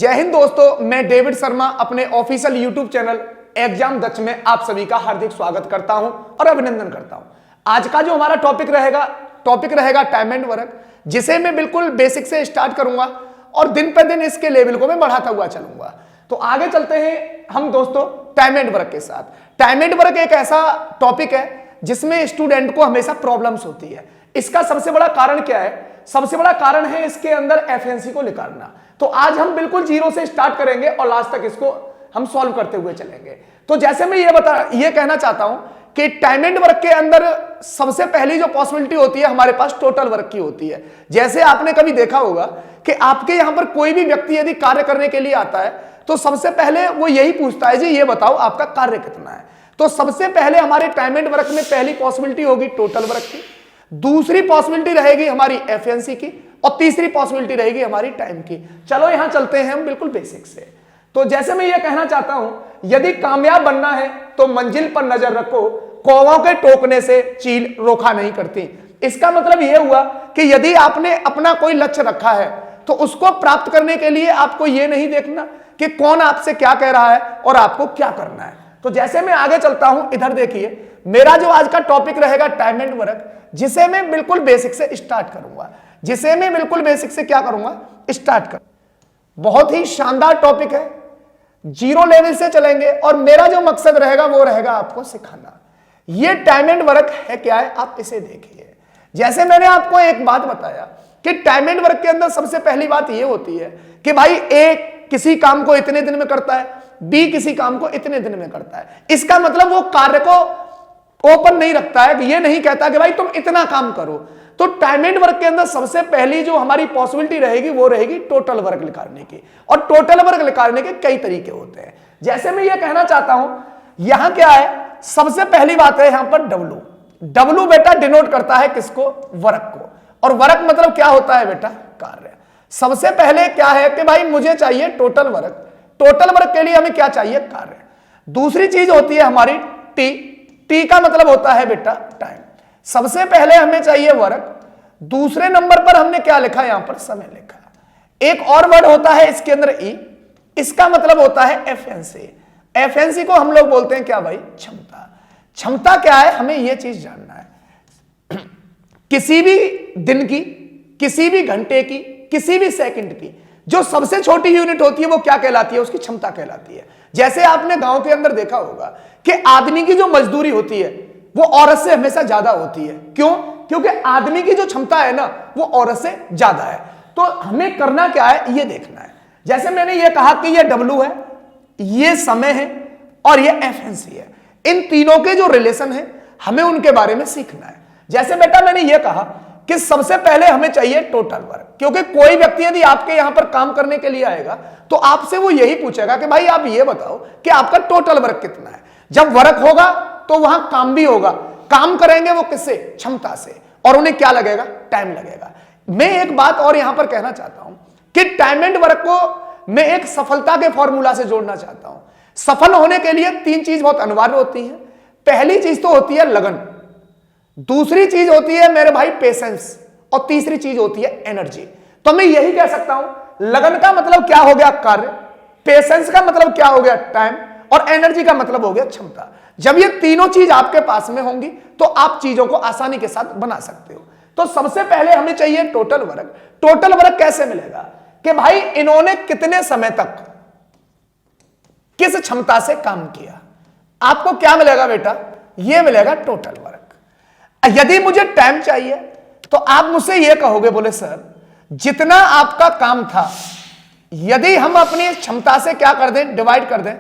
जय हिंद दोस्तों, मैं डेविड शर्मा अपने ऑफिशियल यूट्यूब चैनल एग्जाम दक्ष में आप सभी का हार्दिक स्वागत करता हूं और अभिनंदन करता हूं। आज का जो हमारा टॉपिक रहेगा टाइम एंड वर्क, जिसे मैं बिल्कुल बेसिक से स्टार्ट करूंगा और दिन पर दिन इसके लेवल को मैं बढ़ाता हुआ चलूंगा। तो आगे चलते हैं हम दोस्तों टाइम एंड वर्क के साथ। टाइम एंड वर्क एक ऐसा टॉपिक है जिसमें स्टूडेंट को हमेशा प्रॉब्लम्स होती है। इसका सबसे बड़ा कारण क्या है? सबसे बड़ा कारण है इसके अंदर एफिशिएंसी को निकालना। तो आज हम बिल्कुल जीरो से स्टार्ट करेंगे और लास्ट तक इसको हम सॉल्व करते हुए चलेंगे। तो जैसे मैं ये कहना चाहता हूं कि टाइम एंड वर्क के अंदर सबसे पहली जो पॉसिबिलिटी होती है हमारे पास टोटल वर्क की होती है। जैसे आपने कभी देखा होगा कि आपके यहां पर कोई भी व्यक्ति यदि कार्य करने के लिए आता है तो सबसे पहले वो यही पूछता है, जी ये बताओ आपका कार्य कितना है। तो सबसे पहले हमारे टाइम एंड वर्क में पहली पॉसिबिलिटी होगी टोटल वर्क की, दूसरी पॉसिबिलिटी रहेगी हमारी एफिशिएंसी की और तीसरी पॉसिबिलिटी रहेगी हमारी टाइम की। चलो यहां चलते हैं हम बिल्कुल बेसिक से। तो जैसे मैं ये कहना चाहता हूं, यदि कामयाब बनना है तो मंजिल पर नजर रखो, कौवों के टोकने से चील रोका नहीं करती। इसका मतलब यह हुआ कि यदि आपने अपना कोई लक्ष्य रखा है तो उसको प्राप्त करने के लिए आपको यह नहीं देखना कि कौन आपसे क्या कह रहा है और आपको क्या करना है। तो जैसे मैं आगे चलता हूं, इधर देखिए, मेरा जो आज का टॉपिक रहेगा टाइम एंड वर्क, जिसे मैं बिल्कुल बेसिक से स्टार्ट करूंगा। स्टार्ट कर बहुत ही शानदार टॉपिक है, जीरो लेवल से चलेंगे और मेरा जो मकसद रहेगा वो रहेगा आपको सिखाना। ये टाइम एंड वर्क है क्या है, आप इसे देखिए। जैसे मैंने आपको एक बात बताया कि टाइम एंड वर्क के अंदर सबसे पहली बात ये होती है कि भाई ए किसी काम को इतने दिन में करता है, बी किसी काम को इतने दिन में करता है। इसका मतलब वो कार्य को ओपन नहीं रखता है, ये नहीं कहता कि भाई तुम इतना काम करो। तो टाइम एंड वर्क के अंदर सबसे पहली जो हमारी पॉसिबिलिटी रहेगी वो रहेगी टोटल वर्क निकालने की। और टोटल वर्क निकालने के कई तरीके होते हैं। जैसे मैं ये कहना चाहता हूं, यहां क्या है, सबसे पहली बात है यहां पर डब्लू बेटा डिनोट करता है किसको? वर्क को। और वर्क मतलब क्या होता है बेटा? कार्य। सबसे पहले क्या है कि भाई मुझे चाहिए टोटल वर्क। टोटल वर्क के लिए हमें क्या चाहिए? कार्य। दूसरी चीज होती है हमारी टी का मतलब होता है बेटा टाइम। सबसे पहले हमें चाहिए वर्क, दूसरे नंबर पर हमने क्या लिखा? यहां पर समय लिखा। एक और वर्ड होता है इसके अंदर ई, इसका मतलब होता है एफिशिएंसी। एफिशिएंसी को हम लोग बोलते हैं क्या भाई? क्षमता। क्षमता क्या है, हमें यह चीज जानना है। किसी भी दिन की, किसी भी घंटे की, किसी भी सेकंड की जो सबसे छोटी यूनिट होती है वो क्या कहलाती है? उसकी क्षमता कहलाती है। जैसे आपने गांव के अंदर देखा होगा कि आदमी की जो मजदूरी होती है वो औरत से हमेशा ज्यादा होती है। क्यों? क्योंकि आदमी की जो क्षमता है ना वो औरत से ज्यादा है। तो हमें करना क्या है, ये देखना है। जैसे मैंने ये कहा कि ये डब्लू है, ये समय है और ये एफिशिएंसी है। इन तीनों के जो रिलेशन है हमें उनके बारे में सीखना है। जैसे बेटा मैंने ये कहा कि सबसे पहले हमें चाहिए टोटल वर्क, क्योंकि कोई व्यक्ति यदि आपके यहां पर काम करने के लिए आएगा तो आपसे वो यही पूछेगा कि भाई आप ये बताओ कि आपका टोटल वर्क कितना है। जब वर्क होगा तो वहां काम भी होगा। काम करेंगे वो किससे? क्षमता से। और उन्हें क्या लगेगा? टाइम लगेगा। मैं एक बात और यहां पर कहना चाहता हूं कि टाइम एंड वर्क को मैं एक सफलता के फॉर्मूला से जोड़ना चाहता हूं। सफल होने के लिए तीन चीज बहुत अनिवार्य होती है। पहली चीज तो होती है लगन, दूसरी चीज होती है मेरे भाई पेशेंस, और तीसरी चीज होती है एनर्जी। तो मैं यही कह सकता हूं, लगन का मतलब क्या हो गया? कार्य। पेशेंस का मतलब क्या हो गया? टाइम। और एनर्जी का मतलब हो गया क्षमता। जब ये तीनों चीज आपके पास में होंगी तो आप चीजों को आसानी के साथ बना सकते हो। तो सबसे पहले हमें चाहिए टोटल वर्क। टोटल वर्क कैसे मिलेगा कि भाई इन्होंने कितने समय तक किस क्षमता से काम किया। आपको क्या मिलेगा बेटा? यह मिलेगा टोटल वर्क। यदि मुझे टाइम चाहिए तो आप मुझसे यह कहोगे, बोले सर जितना आपका काम था यदि हम अपनी क्षमता से क्या कर दें? डिवाइड कर दें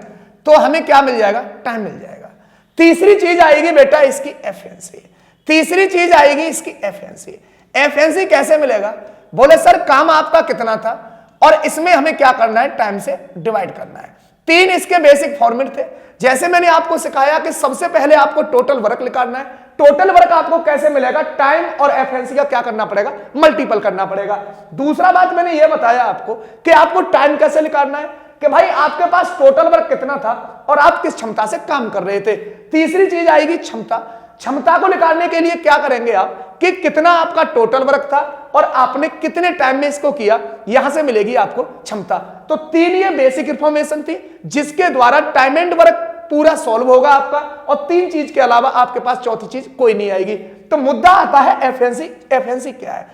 तो हमें क्या मिल जाएगा? टाइम मिल जाएगा। तीसरी चीज आएगी बेटा इसकी एफिशिएंसी। तीसरी चीज आएगी इसकी एफिशिएंसी। एफिशिएंसी कैसे मिलेगा? बोले सर काम आपका कितना था और इसमें हमें क्या करना है? टाइम से डिवाइड करना है। तीन इसके बेसिक फॉर्मूले थे। जैसे मैंने आपको सिखाया कि सबसे पहले आपको टोटल वर्क निकालना है। टोटल वर्क आपको कैसे मिलेगा? टाइम और एफिशिएंसी का क्या करना पड़ेगा? मल्टीपल करना पड़ेगा। दूसरा बात मैंने यह बताया आपको कि आपको टाइम कैसे निकालना है कि भाई आपके पास टोटल वर्क कितना था और आप किस क्षमता से काम कर रहे थे। तीसरी चीज आएगी क्षमता। क्षमता को निकालने के लिए क्या करेंगे? आप कि कितना आपका टोटल वर्क था और आपने कितने टाइम में इसको किया, यहां से मिलेगी आपको क्षमता। तो 3 ये बेसिक इंफॉर्मेशन थी जिसके द्वारा टाइम एंड वर्क पूरा सॉल्व होगा आपका, और 3 चीज के अलावा आपके पास चौथी चीज कोई नहीं आएगी। तो मुद्दा आता है एफिशिएंसी। एफिशिएंसी क्या है?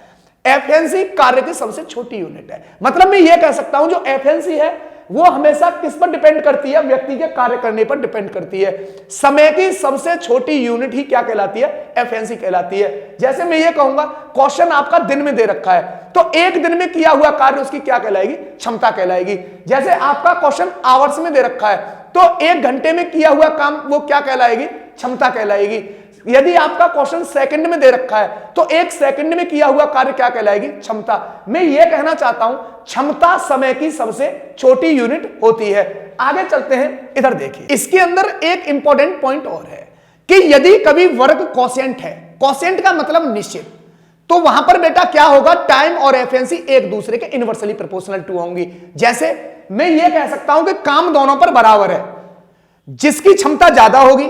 एफिशिएंसी कार्य की सबसे छोटी यूनिट है। मतलब मैं ये कह सकता हूं जो एफिशिएंसी है वो हमेशा किस पर डिपेंड करती है? व्यक्ति के कार्य करने पर डिपेंड करती है। समय की सबसे छोटी यूनिट ही क्या कहलाती है? एफिशिएंसी कहलाती है। जैसे मैं ये कहूंगा क्वेश्चन आपका दिन में दे रखा है, तो एक दिन में किया हुआ कार्य उसकी क्या कहलाएगी? क्षमता कहलाएगी। जैसे आपका क्वेश्चन आवर्स में दे रखा है, तो 1 घंटे में किया हुआ काम वो क्या कहलाएगी? क्षमता कहलाएगी। यदि आपका क्वेश्चन सेकंड में दे रखा है, तो 1 सेकंड में किया हुआ कार्य क्या कहलाएगी? क्षमता। मैं ये कहना चाहता हूं क्षमता समय की सबसे छोटी यूनिट होती है। आगे चलते हैं, इधर देखिए। इसके अंदर एक इंपॉर्टेंट पॉइंट और है कि यदि कभी वर्क क्वोशिएंट है, क्वोशिएंट का मतलब निश्चित, तो वहां पर बेटा क्या होगा? टाइम और एफिशिएंसी एक दूसरे के इनवर्सली प्रोपोर्शनल टू होंगी। जैसे मैं ये कह सकता हूं कि काम दोनों पर बराबर है, जिसकी क्षमता ज्यादा होगी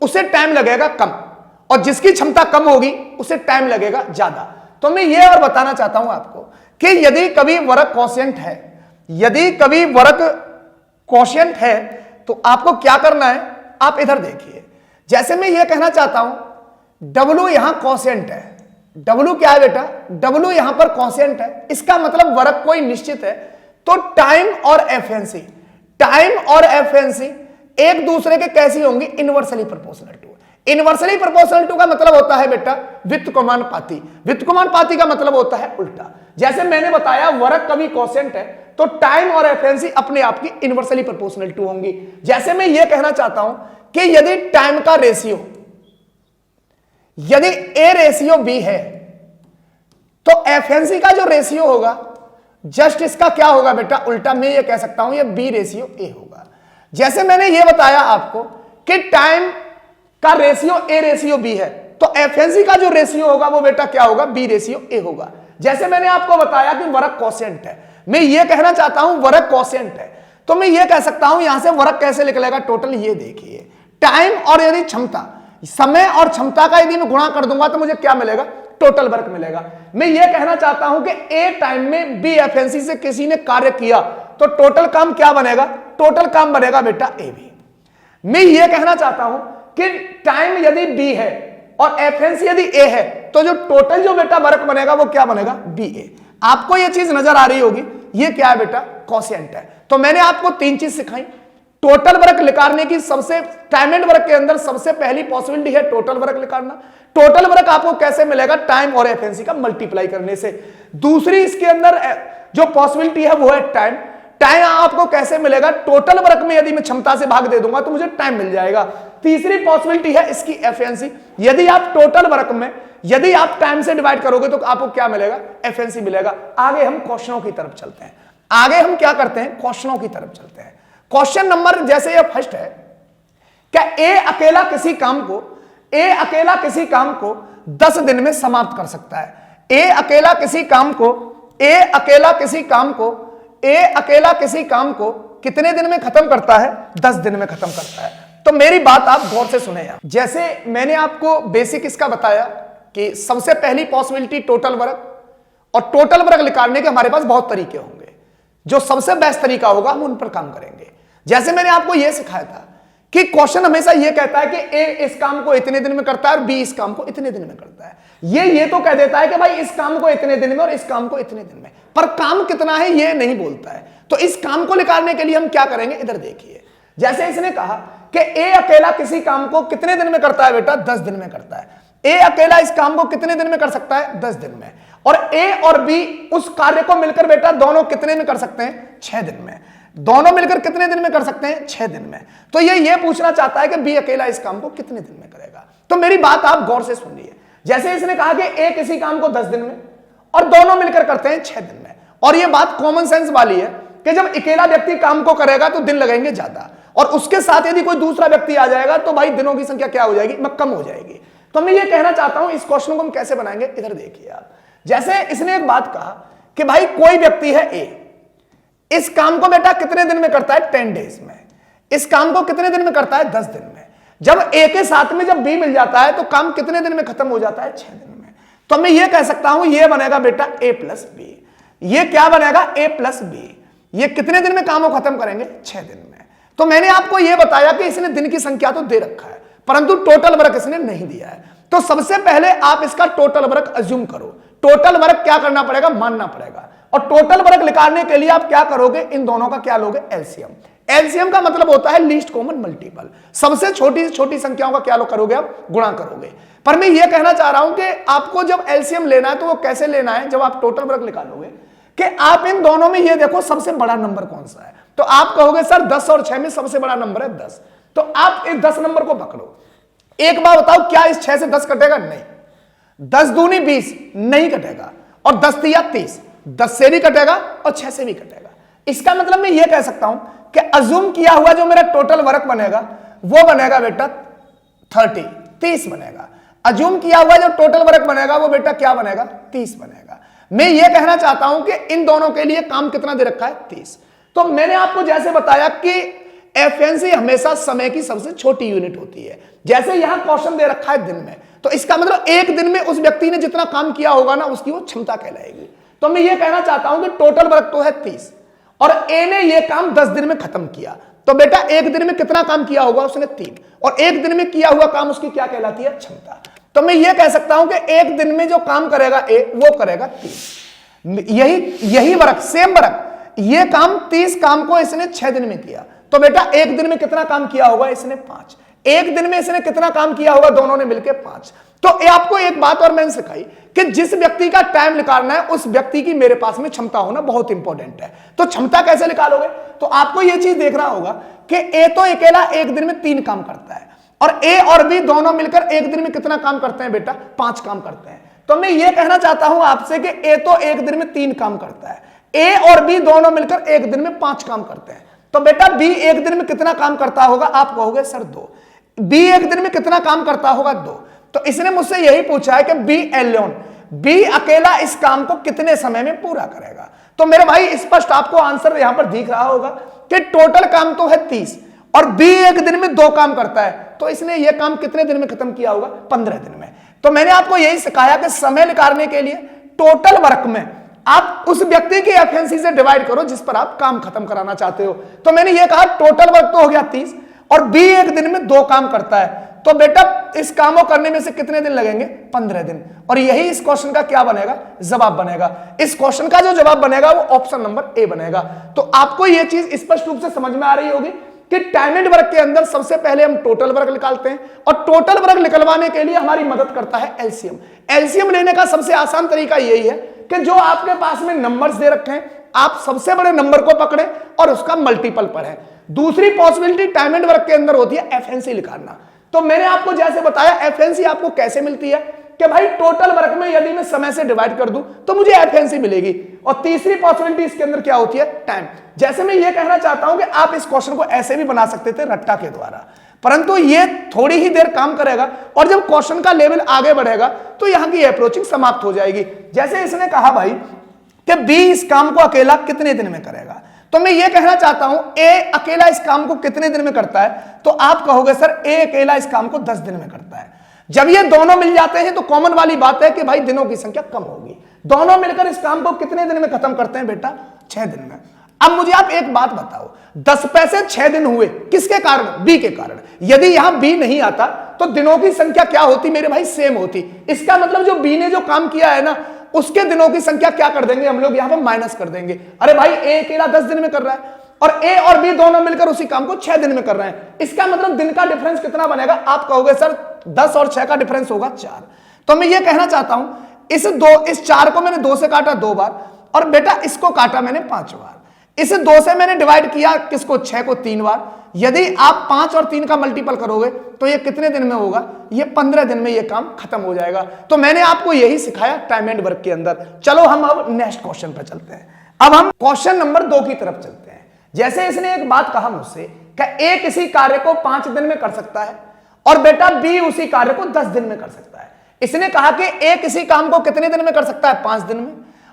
उसे टाइम लगेगा कम, और जिसकी क्षमता कम होगी उसे टाइम लगेगा ज्यादा। तो मैं ये और बताना चाहता हूं आपको कि यदि कभी वर्क क्वोशिएंट है, यदि कभी वर्क क्वोशिएंट है, तो आपको क्या करना है? आप इधर देखिए। जैसे मैं ये कहना चाहता हूं W यहां क्वोशिएंट है। W क्या है बेटा? W यहां पर क्वोशिएंट है, इसका मतलब वर्क कोई निश्चित है। तो टाइम और एफिशिएंसी, टाइम और एफिशिएंसी एक दूसरे के कैसी होंगी? Inversely proportional to. Inversely proportional to का मतलब होता है बेटा व्युत्क्रमानुपाती। व्युत्क्रमानुपाती का मतलब होता है उल्टा। जैसे मैंने बताया वर्क कभी क्वोशिएंट है, तो टाइम और एफिशिएंसी अपने आप की इनवर्सली प्रोपोर्शनल टू होंगी। जैसे मैं ये कहना चाहता हूं कि यदि टाइम का रेशियो, यदि A रेशियो B है, तो एफिशिएंसी का जो रेशियो होगा जस्ट इसका क्या होगा बेटा? उल्टा। मैं ये कह सकता हूं ये B रेशियो A होगा। जैसे मैंने ये बताया आपको कि टाइम का रेशियो A रेशियो B है, तो एफिशिएंसी का जो रेशियो होगा वो बेटा क्या होगा? B रेशियो A होगा। जैसे मैंने आपको बताया कि वर्क क्वोशिएंट है, मैं ये कहना चाहता हूं वर्क क्वोशिएंट है, तो मैं ये कह सकता हूं यहां से वर्क कैसे निकलेगा? टोटल ये देखिए, टाइम और यदि क्षमता, समय और क्षमता का यदि मैं गुणा कर दूंगा तो मुझे क्या मिलेगा? टोटल वर्क मिलेगा। मैं ये कहना चाहता हूं कि A टाइम में B एफिशिएंसी से किसी ने कार्य किया, तो टोटल काम क्या बनेगा? टोटल काम बनेगा बेटा AB। मैं ये कहना चाहता हूं कि टाइम यदि B है और एफिशिएंसी यदि A है, तो जो टोटल जो बेटा वर्क बनेगा वो क्या बनेगा? BA। आपको ये चीज नजर आ रही होगी, ये क्या है बेटा? क्वोशिएंट है। तो मैंने आपको 3 चीज सिखाई। टोटल वर्क निकालने की सबसे, टाइम एंड वर्क के अंदर सबसे पहली पॉसिबिलिटी है टोटल वर्क निकालना। टोटल वर्क आपको कैसे मिलेगा? टाइम और एफिशिएंसी का मल्टीप्लाई करने से। दूसरी इसके अंदर जो पॉसिबिलिटी है वो है टाइम। टाइम आपको कैसे मिलेगा? टोटल वर्क में यदि मैं क्षमता से भाग दे दूंगा तो मुझे टाइम मिल जाएगा। तीसरी पॉसिबिलिटी है इसकी एफिशिएंसी। यदि आप टोटल वर्क में यदि आप टाइम से डिवाइड करोगे तो आपको क्या मिलेगा? एफिशिएंसी मिलेगा। आगे हम क्वेश्चनों की तरफ चलते हैं। आगे हम क्या करते हैं? क्वेश्चनों की तरफ चलते हैं। क्वेश्चन नंबर जैसे ये फर्स्ट है, क्या A अकेला किसी काम को, A अकेला किसी काम को 10 दिन में समाप्त कर सकता है? A अकेला किसी काम को, A अकेला किसी काम को, A अकेला किसी काम को कितने दिन में खत्म करता है? 10 दिन में खत्म करता है। तो मेरी बात आप गौर से सुने यार। जैसे मैंने आपको बेसिक इसका बताया कि सबसे पहली पॉसिबिलिटी टोटल वर्क, और टोटल वर्क निकालने के हमारे पास बहुत तरीके होंगे। जो सबसे बेस्ट तरीका होगा हम उन पर काम करेंगे। जैसे मैंने आपको यह सिखाया था कि क्वेश्चन हमेशा यह कहता है कि A इस काम को इतने दिन में करता है और B इस काम को इतने दिन में करता है। ये तो कह देता है कि भाई इस काम को इतने दिन में और इस काम को इतने दिन में, पर काम कितना है ये नहीं बोलता है। तो इस काम को निकालने के लिए हम क्या करेंगे? इधर देखिए। जैसे इसने कहा कि A अकेला किसी काम को कितने दिन में करता है बेटा? 10 दिन में करता है। A अकेला इस काम को कितने दिन में कर सकता है? 10 दिन में। और A और B उस कार्य को मिलकर बेटा दोनों कितने में कर सकते हैं? 6 दिन में। दोनों मिलकर कितने दिन में कर सकते हैं? 6 दिन में। तो ये पूछना चाहता है कि B अकेला इस काम को कितने दिन में करेगा। तो मेरी बात आप गौर से सुनिए। जैसे इसने कहा कि A किसी काम को 10 दिन में और दोनों मिलकर करते हैं 6 दिन में, और यह बात कॉमन सेंस वाली है कि जब अकेला व्यक्ति काम को करेगा तो दिन लगेंगे ज्यादा, और उसके साथ यदि कोई दूसरा व्यक्ति आ जाएगा तो भाई दिनों की संख्या क्या हो जाएगी? कम हो जाएगी। तो मैं ये कहना चाहता हूं इस क्वेश्चन को हम कैसे बनाएंगे, इधर देखिए आप। जैसे इसने एक बात कहा कि भाई कोई व्यक्ति है A, इस काम को बेटा कितने दिन में करता है? 10 डेज में। इस काम को कितने दिन में करता है? 10 दिन में। जब A के साथ में जब B मिल जाता है तो काम कितने दिन में खत्म हो जाता है? 6 दिन में। तो मैं ये कह सकता हूं ये बनेगा बेटा a प्लस बी। ये क्या बनेगा a प्लस बी। ये कितने दिन में काम को खत्म करेंगे 6 दिन में। तो मैंने आपको यह बताया कि इसने दिन की संख्या तो दे रखा है परंतु टोटल वर्क इसने नहीं दिया है। तो सबसे पहले आप इसका टोटल वर्क अज्यूम करो। टोटल वर्क क्या करना पड़ेगा, मानना पड़ेगा। और टोटल वर्क निकालने के लिए आप क्या करोगे, इन दोनों का क्या लोगे, एलसीएम। एलसीएम का मतलब होता है लीस्ट कॉमन मल्टीपल। सबसे छोटी से छोटी संख्याओं का क्या करोगे, आप गुणा करोगे। पर मैं ये कहना चाह रहा हूं कि आपको जब एलसीएम लेना है तो वो कैसे लेना है, जब आप टोटल वर्क निकालोगे कि आप इन दोनों में ये देखो सबसे बड़ा नंबर कौन सा है। तो आप कहोगे सर 10 और 6 में सबसे बड़ा नंबर है 10। तो आप इस 10 नंबर को पकड़ो। एक बार बताओ क्या इस 6 से 10 कटेगा, नहीं। 10 दूनी 20 नहीं कटेगा, और 10 तिया 30, 10 से भी कटेगा और 6 से भी कटेगा। इसका मतलब मैं ये कह सकता हूं कि अज्यूम किया हुआ जो मेरा टोटल वर्क बनेगा वो बनेगा बेटा 30 बनेगा। अज्यूम किया हुआ जो टोटल वर्क बनेगा वो बेटा क्या बनेगा, 30 बनेगा। मैं ये कहना चाहता हूं कि इन दोनों के लिए काम कितना दे रखा है, 30। तो मैंने आपको जैसे बताया कि एफिशिएंसी हमेशा समय की सबसे छोटी यूनिट होती है। जैसे यहां क्वेश्चन दे रखा है दिन में, तो इसका मतलब एक दिन में उस व्यक्ति ने जितना काम किया होगा ना उसकी वो क्षमता कहलाएगी। तो मैं ये कहना चाहता हूं कि टोटल वर्क तो है 30 और ए ने ये काम 10 दिन में खत्म किया। तो बेटा एक दिन में कितना काम किया होगा, उसने 3, और एक दिन में किया हुआ काम उसकी क्या कहलाती है, क्षमता। तो मैं ये कह सकता हूं कि एक दिन में जो काम करेगा ए वो करेगा 3। यही वर्क, सेम वर्क, ये काम 30 काम को इसने 6 दिन में किया। तो बेटा एक दिन में कितना काम किया होगा, इसने 5। एक दिन में इसने कितना काम किया होगा, दोनों ने मिलकर 5। तो आपको एक बात और मैंने सिखाई कि जिस व्यक्ति का टाइम निकालना है उस व्यक्ति की मेरे पास में क्षमता होना बहुत इंपॉर्टेंट है। तो क्षमता कैसे निकालोगे, तो आपको यह चीज देखना होगा कि ए तो अकेला एक दिन में 3 काम करता है और ए और बी दोनों मिलकर एक दिन में कितना काम करते हैं बेटा, 5 काम करते हैं। तो मैं ये कहना चाहता हूं आपसे कि ए तो एक दिन में 3 काम करता है, ए और बी दोनों मिलकर एक दिन में 5 काम करते हैं। तो बेटा बी एक दिन में कितना काम करता होगा, आप कहोगे सर 2। बी एक दिन में कितना काम करता होगा, 2। तो इसने मुझसे यही पूछा है कि बी एलोन, बी अकेला इस काम को कितने समय में पूरा करेगा। तो मेरे भाई स्पष्ट आपको आंसर यहां पर दिख रहा होगा कि टोटल काम तो है 30 और बी एक दिन में 2 काम करता है। तो इसने यह काम कितने दिन में खत्म किया होगा, 15 दिन में। तो मैंने आपको यही सिखाया कि समय निकालने के लिए टोटल वर्क में आप उस व्यक्ति की एफिशिएंसी से डिवाइड करो जिस पर आप काम खत्म कराना चाहते हो। तो मैंने ये कहा टोटल वर्क तो हो गया 30 और बी एक दिन में 2 काम करता है। तो बेटा इस काम को करने में से कितने दिन लगेंगे, 15 दिन। और यही इस क्वेश्चन का क्या बनेगा, जवाब बनेगा। इस क्वेश्चन का जो जवाब बनेगा वो ऑप्शन नंबर ए बनेगा। तो आपको यह चीज स्पष्ट रूप से समझ में आ रही होगी कि टाइम एंड वर्क के अंदर सबसे पहले हम टोटल वर्क निकालते हैं और टोटल वर्क निकलवाने के लिए हमारी मदद करता है एलसीएम। एलसीएम लेने का सबसे आसान तरीका यही है कि जो आपके पास में नंबर्स दे रखे हैं आप सबसे बड़े नंबर को पकड़ें और उसका मल्टीपल पढ़ें। दूसरी पॉसिबिलिटी टाइम एंड वर्क के अंदर होती है एफिशिएंसी निकालना। तो मैंने आपको जैसे बताया एफिशिएंसी आपको कैसे मिलती है कि भाई टोटल वर्क में यदि मैं समय से डिवाइड कर दूं तो मुझे एफिशिएंसी मिलेगी। और तीसरी पॉसिबिलिटी इसके अंदर क्या होती है, टाइम। जैसे मैं ये कहना चाहता हूं कि आप इस क्वेश्चन को ऐसे भी बना सकते थे रट्टा के द्वारा, परंतु ये थोड़ी ही देर काम करेगा और जब क्वेश्चन का लेवल आगे बढ़ेगा तो यहां की अप्रोचिंग समाप्त हो जाएगी। जैसे इसने कहा भाई कि बी इस काम को अकेला कितने दिन में करेगा, तो मैं ये कहना चाहता हूं ए अकेला इस काम को कितने दिन में करता है। तो आप कहोगे सर ए अकेला इस काम को 10 दिन में करता है। जब ये दोनों मिल जाते हैं तो कॉमन वाली बात है कि भाई दिनों की संख्या कम होगी। दोनों मिलकर इस काम को कितने दिन में खत्म करते हैं बेटा, 6 दिन में। अब मुझे आप एक बात बताओ, 10 पैसे 6 दिन हुए किसके कारण, बी के कारण। यदि यहां बी नहीं आता तो दिनों की संख्या क्या होती मेरे भाई, सेम होती। इसका मतलब जो बी ने जो काम किया है ना उसके दिनों की संख्या क्या कर देंगे हम लोग, यहां पर माइनस कर देंगे। अरे भाई ए अकेला 10 दिन में कर रहा है और ए और बी दोनों मिलकर उसी काम को 6 दिन में कर रहे हैं। इसका मतलब दिन का डिफरेंस कितना बनेगा, आप कहोगे सर 10 और 6 का डिफरेंस होगा 4। तो मैं ये कहना चाहता हूं इस 4 को मैंने 2 से काटा 2 बार और बेटा इसको काटा मैंने 5 बार। इस 2 से मैंने डिवाइड किया किसको, 6 को 3 बार। यदि आप 5 और 3 का मल्टीपल करोगे तो ये कितने दिन में होगा, ये 15 दिन में ये काम खत्म हो जाएगा। तो मैंने आपको यही सिखाया टाइम एंड वर्क के अंदर। चलो हम अब नेक्स्ट क्वेश्चन पर चलते हैं। अब हम क्वेश्चन नंबर 2 की तरफ चलते हैं। जैसे इसने एक बात कहा मुझसे कि ए किसी कार्य को 5 दिन में कर सकता है और बेटा बी उसी कार्य को 10 दिन में कर सकता है। इसने कहा कि ए किसी काम को कितने दिन में कर सकता है, 5 दिन में,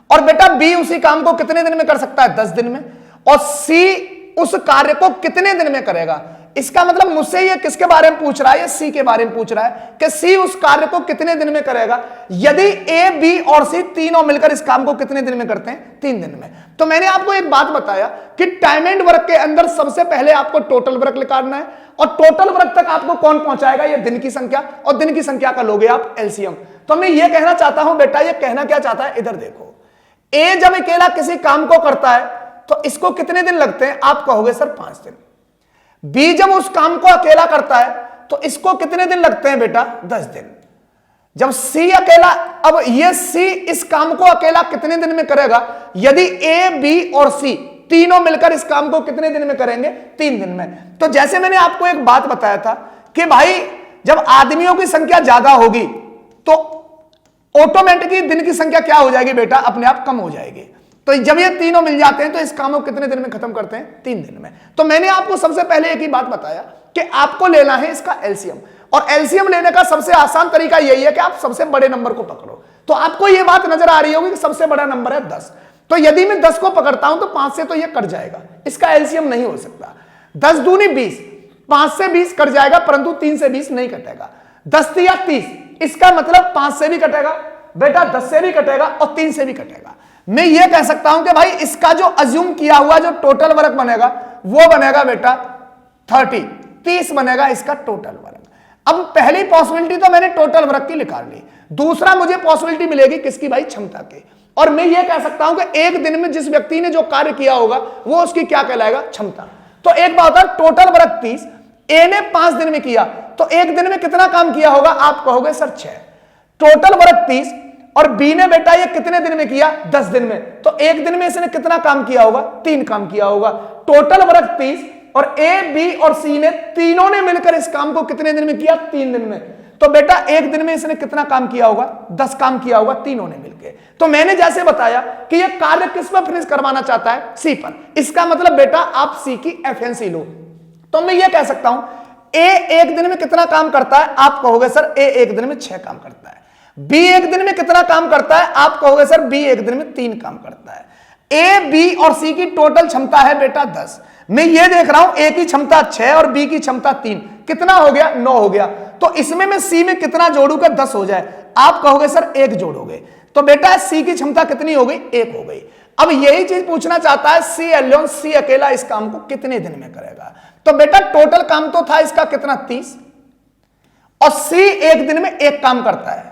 और बेटा बी उसी काम को कितने दिन में कर सकता है, 10 दिन में, और सी उस कार्य को कितने दिन में करेगा। इसका मतलब मुझसे ये किसके बारे में पूछ रहा है, ये सी के बारे में पूछ रहा है कि सी उस कार्य को कितने दिन में करेगा। यदि ए, बी और सी तीनों मिलकर इस काम को कितने दिन में करते हैं, 3 दिन में। तो मैंने आपको एक बात बताया कि टाइम एंड वर्क के अंदर सबसे पहले आपको टोटल वर्क निकालना है, और टोटल वर्क तक आपको कौन पहुंचाएगा, ये दिन की संख्या, और दिन की संख्या का लोगे आप एलसीएम। तो मैं ये कहना चाहता हूं बेटा, ये कहना क्या चाहता है, इधर देखो, ए जब अकेला किसी काम को करता है तो इसको कितने दिन लगते हैं, आप कहोगे सर 5 दिन। बी जब उस काम को अकेला करता है तो इसको कितने दिन लगते हैं बेटा, 10 दिन। जब सी अकेला, अब ये सी इस काम को अकेला कितने दिन में करेगा, यदि ए, बी और सी तीनों मिलकर इस काम को कितने दिन में करेंगे, 3 दिन में। तो जैसे मैंने आपको एक बात बताया था कि भाई जब आदमियों की संख्या ज्यादा होगी तो ऑटोमेटिकली दिन की संख्या क्या हो जाएगी बेटा, अपने आप कम हो जाएगी। तो जब ये तीनों मिल जाते हैं तो इस काम को कितने दिन में खत्म करते हैं, 3 दिन में। तो मैंने आपको सबसे पहले एक ही बात बताया कि आपको लेना है इसका एलसीएम, और एलसीएम लेने का सबसे आसान तरीका यही है कि आप सबसे बड़े नंबर को पकड़ो। तो आपको ये बात नजर आ रही होगी कि सबसे बड़ा नंबर है 10। तो यदि मैं 10 को पकड़ता हूं तो 5 से तो ये कट जाएगा, इसका एलसीएम नहीं हो सकता। 10 दूनी 20, 5 से 20 कट जाएगा, परंतु 3 से 20 नहीं कटेगा। 10 या 30, इसका मतलब 5 से भी कटेगा बेटा, 10 से भी कटेगा और 3 से भी कटेगा। मैं ये कह सकता हूं कि भाई इसका जो अज्यूम किया हुआ जो टोटल वर्क बनेगा वो बनेगा बेटा 30 बनेगा इसका टोटल वर्क। अब पहली पॉसिबिलिटी तो मैंने टोटल वर्क की निकाल ली, दूसरा मुझे पॉसिबिलिटी मिलेगी किसकी, भाई क्षमता की। और मैं ये कह सकता हूं कि एक दिन में जिस व्यक्ति ने जो कार्य किया होगा वो उसकी क्या कहलाएगा, क्षमता। तो एक बात है, टोटल वर्क 30, ए ने 5 दिन में किया, तो एक दिन में कितना काम किया होगा, आप कहोगे सर 6। टोटल वर्क 30 और बी ने बेटा ये कितने दिन में किया, 10 दिन में, तो एक दिन में इसने कितना काम किया होगा, 3 काम किया होगा। टोटल वर्क 30 और ए, बी और सी ने तीनों ने मिलकर इस काम को कितने दिन में किया, 3 दिन में। तो बेटा एक दिन में इसने कितना काम किया होगा, 10 काम किया होगा तीनों ने मिलकर। तो मैंने जैसे बताया कि ये कार्य किस पर फिनिश करवाना चाहता है, सी पर। इसका मतलब बेटा आप सी की एफिशिएंसी लो। तो मैं ये कह सकता हूं ए एक दिन में कितना काम करता है, आप कहोगे सर ए एक दिन में 6 काम करता है। बी एक दिन में कितना काम करता है, आप कहोगे सर बी एक दिन में 3 काम करता है। ए, बी और सी की टोटल क्षमता है बेटा 10। मैं ये देख रहा हूं ए की क्षमता 6 और बी की क्षमता 3, कितना हो गया, 9 हो गया। तो इसमें मैं सी में कितना जोड़ूंगा, 10 हो जाए, आप कहोगे सर 1 जोड़ोगे। तो बेटा सी की क्षमता कितनी हो गई, 1 हो गई। अब यही चीज पूछना चाहता है सी एलोन, सी अकेला इस काम को कितने दिन में करेगा। तो बेटा टोटल काम तो था इसका कितना, 30, और सी एक दिन में 1 काम करता है।